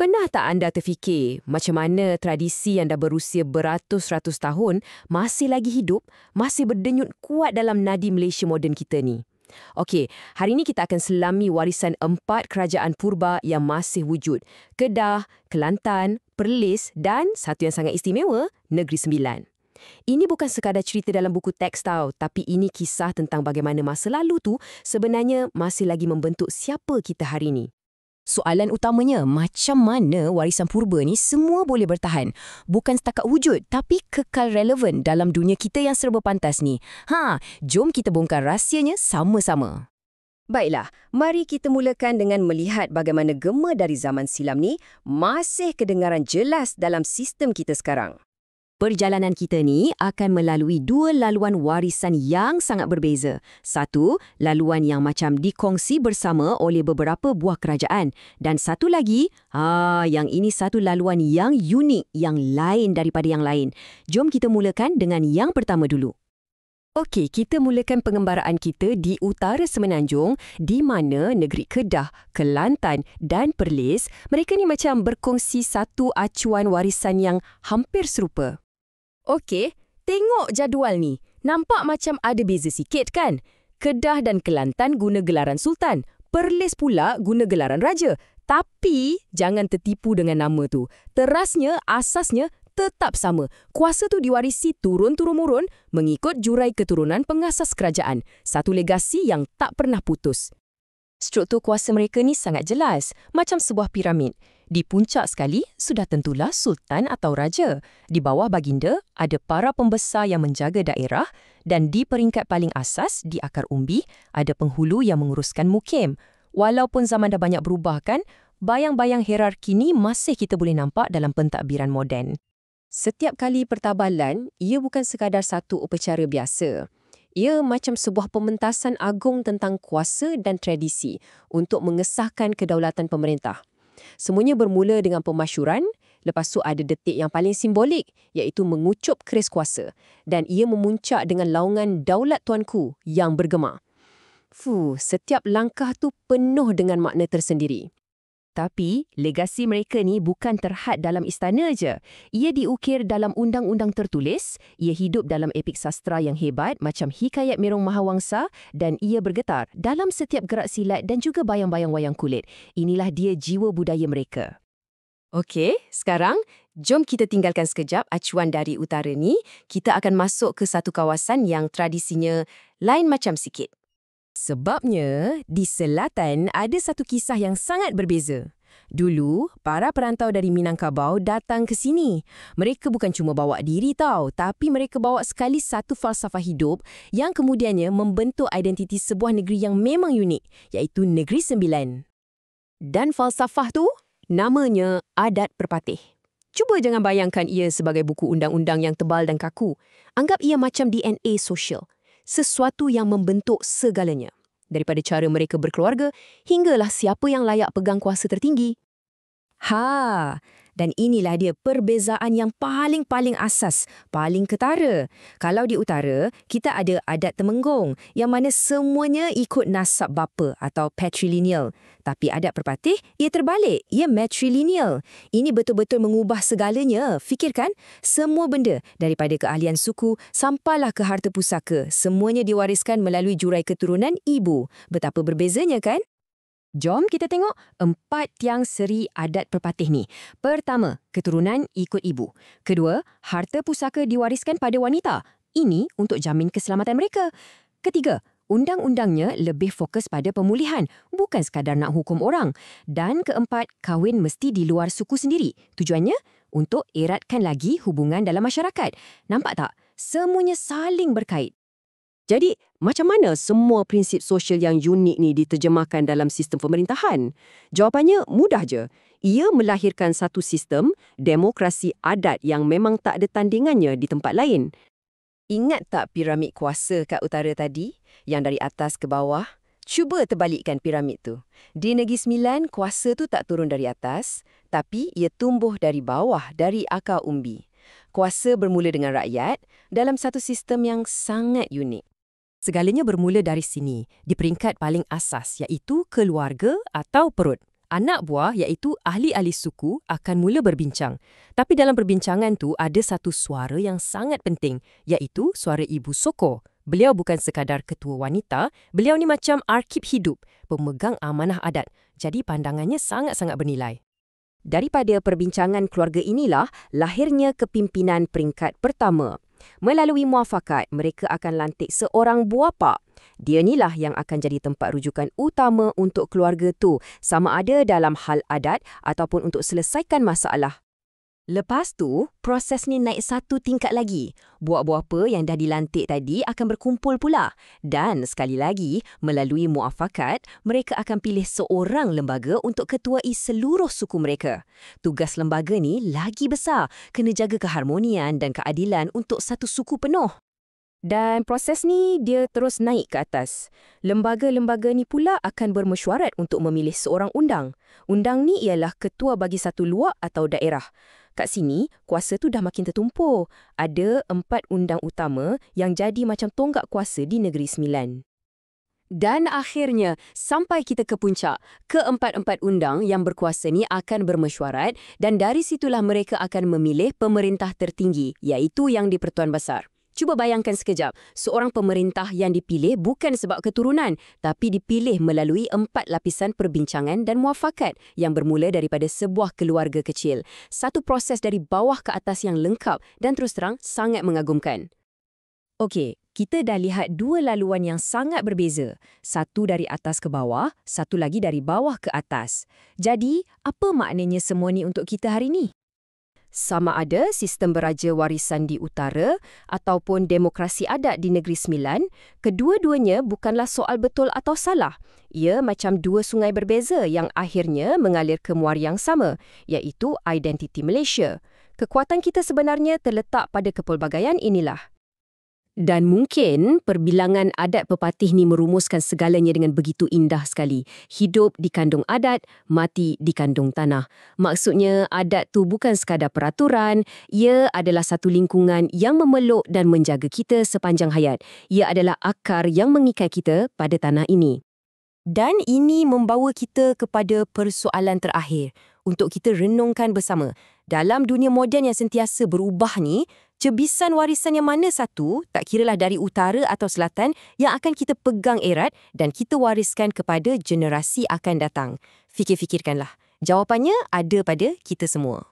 Pernah tak anda terfikir macam mana tradisi yang dah berusia beratus-ratus tahun masih lagi hidup, masih berdenyut kuat dalam nadi Malaysia moden kita ni? Okey, hari ini kita akan selami warisan 4 kerajaan purba yang masih wujud. Kedah, Kelantan, Perlis dan satu yang sangat istimewa, Negeri Sembilan. Ini bukan sekadar cerita dalam buku teks tau, tapi ini kisah tentang bagaimana masa lalu tu sebenarnya masih lagi membentuk siapa kita hari ini. Soalan utamanya, macam mana warisan purba ni semua boleh bertahan? Bukan setakat wujud, tapi kekal relevan dalam dunia kita yang serba pantas ni. Jom kita bongkar rahsianya sama-sama. Baiklah, mari kita mulakan dengan melihat bagaimana gema dari zaman silam ni masih kedengaran jelas dalam sistem kita sekarang. Perjalanan kita ni akan melalui 2 laluan warisan yang sangat berbeza. Satu, laluan yang macam dikongsi bersama oleh beberapa buah kerajaan. Dan satu lagi, yang ini satu laluan yang unik, yang lain daripada yang lain. Jom kita mulakan dengan yang pertama dulu. Okey, kita mulakan pengembaraan kita di utara Semenanjung, di mana negeri Kedah, Kelantan dan Perlis, mereka ni macam berkongsi satu acuan warisan yang hampir serupa. Okey, tengok jadual ni. Nampak macam ada beza sikit kan? Kedah dan Kelantan guna gelaran Sultan. Perlis pula guna gelaran Raja. Tapi, jangan tertipu dengan nama tu. Terasnya, asasnya tetap sama. Kuasa tu diwarisi turun-turun-murun mengikut jurai keturunan pengasas kerajaan. Satu legasi yang tak pernah putus. Struktur kuasa mereka ni sangat jelas, macam sebuah piramid. Di puncak sekali, sudah tentulah sultan atau raja. Di bawah baginda, ada para pembesar yang menjaga daerah dan di peringkat paling asas, di akar umbi, ada penghulu yang menguruskan mukim. Walaupun zaman dah banyak berubah kan, bayang-bayang hierarki ni masih kita boleh nampak dalam pentadbiran moden. Setiap kali pertabalan, ia bukan sekadar satu upacara biasa. Ia macam sebuah pementasan agung tentang kuasa dan tradisi untuk mengesahkan kedaulatan pemerintah. Semuanya bermula dengan pemasyuran, lepas tu ada detik yang paling simbolik, iaitu mengucup keris kuasa. Dan ia memuncak dengan laungan Daulat Tuanku yang bergema. Setiap langkah tu penuh dengan makna tersendiri. Tapi, legasi mereka ni bukan terhad dalam istana je. Ia diukir dalam undang-undang tertulis, ia hidup dalam epik sastra yang hebat macam Hikayat Merong Mahawangsa dan ia bergetar dalam setiap gerak silat dan juga bayang-bayang wayang kulit. Inilah dia jiwa budaya mereka. Okey, sekarang jom kita tinggalkan sekejap acuan dari utara ni. Kita akan masuk ke satu kawasan yang tradisinya lain macam sikit. Sebabnya, di selatan ada satu kisah yang sangat berbeza. Dulu, para perantau dari Minangkabau datang ke sini. Mereka bukan cuma bawa diri tau, tapi mereka bawa sekali satu falsafah hidup yang kemudiannya membentuk identiti sebuah negeri yang memang unik, iaitu Negeri Sembilan. Dan falsafah tu, namanya Adat Perpatih. Cuba jangan bayangkan ia sebagai buku undang-undang yang tebal dan kaku. Anggap ia macam DNA sosial. Sesuatu yang membentuk segalanya. Daripada cara mereka berkeluarga, hinggalah siapa yang layak pegang kuasa tertinggi. Dan inilah dia perbezaan yang paling asas, paling ketara. Kalau di utara, kita ada adat Temenggung, yang mana semuanya ikut nasab bapa atau patrilineal. Tapi adat Perpatih, ia terbalik, ia matrilineal. Ini betul-betul mengubah segalanya. Fikirkan, semua benda, daripada keahlian suku, sampailah ke harta pusaka, semuanya diwariskan melalui jurai keturunan ibu. Betapa berbezanya kan? Jom kita tengok 4 tiang seri adat Perpatih ni. Pertama, keturunan ikut ibu. Kedua, harta pusaka diwariskan pada wanita. Ini untuk jamin keselamatan mereka. Ketiga, undang-undangnya lebih fokus pada pemulihan, bukan sekadar nak hukum orang. Dan keempat, kahwin mesti di luar suku sendiri. Tujuannya untuk eratkan lagi hubungan dalam masyarakat. Nampak tak? Semuanya saling berkait. Jadi, macam mana semua prinsip sosial yang unik ni diterjemahkan dalam sistem pemerintahan? Jawapannya mudah je. Ia melahirkan satu sistem demokrasi adat yang memang tak ada tandingannya di tempat lain. Ingat tak piramid kuasa kat utara tadi? Yang dari atas ke bawah? Cuba terbalikkan piramid tu. Di Negeri Sembilan, kuasa tu tak turun dari atas, tapi ia tumbuh dari bawah, dari akar umbi. Kuasa bermula dengan rakyat dalam satu sistem yang sangat unik. Segalanya bermula dari sini, di peringkat paling asas, iaitu keluarga atau perut. anak buah iaitu ahli-ahli suku akan mula berbincang. Tapi dalam perbincangan tu ada satu suara yang sangat penting, iaitu suara Ibu Soko. Beliau bukan sekadar ketua wanita, beliau ni macam arkib hidup, pemegang amanah adat. Jadi pandangannya sangat-sangat bernilai. Daripada perbincangan keluarga inilah lahirnya kepimpinan peringkat pertama. Melalui muafakat, mereka akan lantik seorang buapa. Dia inilah yang akan jadi tempat rujukan utama untuk keluarga tu, sama ada dalam hal adat ataupun untuk selesaikan masalah. Lepas tu, proses ni naik satu tingkat lagi. Buah-buah yang dah dilantik tadi akan berkumpul pula. Dan sekali lagi, melalui muafakat, mereka akan pilih seorang lembaga untuk ketuai seluruh suku mereka. Tugas lembaga ni lagi besar, kena jaga keharmonian dan keadilan untuk satu suku penuh. Dan proses ni dia terus naik ke atas. Lembaga-lembaga ni pula akan bermesyuarat untuk memilih seorang undang. Undang ni ialah ketua bagi satu luak atau daerah. Kat sini, kuasa tu dah makin tertumpul. Ada 4 undang utama yang jadi macam tonggak kuasa di Negeri Sembilan. Dan akhirnya, sampai kita ke puncak, ke-4 undang yang berkuasa ni akan bermesyuarat dan dari situlah mereka akan memilih pemerintah tertinggi, iaitu yang di Pertuan Besar. Cuba bayangkan sekejap, seorang pemerintah yang dipilih bukan sebab keturunan, tapi dipilih melalui 4 lapisan perbincangan dan muafakat yang bermula daripada sebuah keluarga kecil. Satu proses dari bawah ke atas yang lengkap dan terus terang sangat mengagumkan. Okey, kita dah lihat 2 laluan yang sangat berbeza. Satu dari atas ke bawah, satu lagi dari bawah ke atas. Jadi, apa maknanya semua ni untuk kita hari ni? Sama ada sistem beraja warisan di utara ataupun demokrasi adat di Negeri Sembilan, kedua-duanya bukanlah soal betul atau salah. Ia macam 2 sungai berbeza yang akhirnya mengalir ke muara yang sama, iaitu identiti Malaysia. Kekuatan kita sebenarnya terletak pada kepelbagaian inilah. Dan mungkin perbilangan adat pepatih ni merumuskan segalanya dengan begitu indah sekali. Hidup dikandung adat, mati dikandung tanah. Maksudnya adat tu bukan sekadar peraturan, ia adalah satu lingkungan yang memeluk dan menjaga kita sepanjang hayat. Ia adalah akar yang mengikat kita pada tanah ini. Dan ini membawa kita kepada persoalan terakhir untuk kita renungkan bersama. Dalam dunia moden yang sentiasa berubah ni, cebisan warisan yang mana satu, tak kiralah dari utara atau selatan, yang akan kita pegang erat dan kita wariskan kepada generasi akan datang? Fikir-fikirkanlah. Jawapannya ada pada kita semua.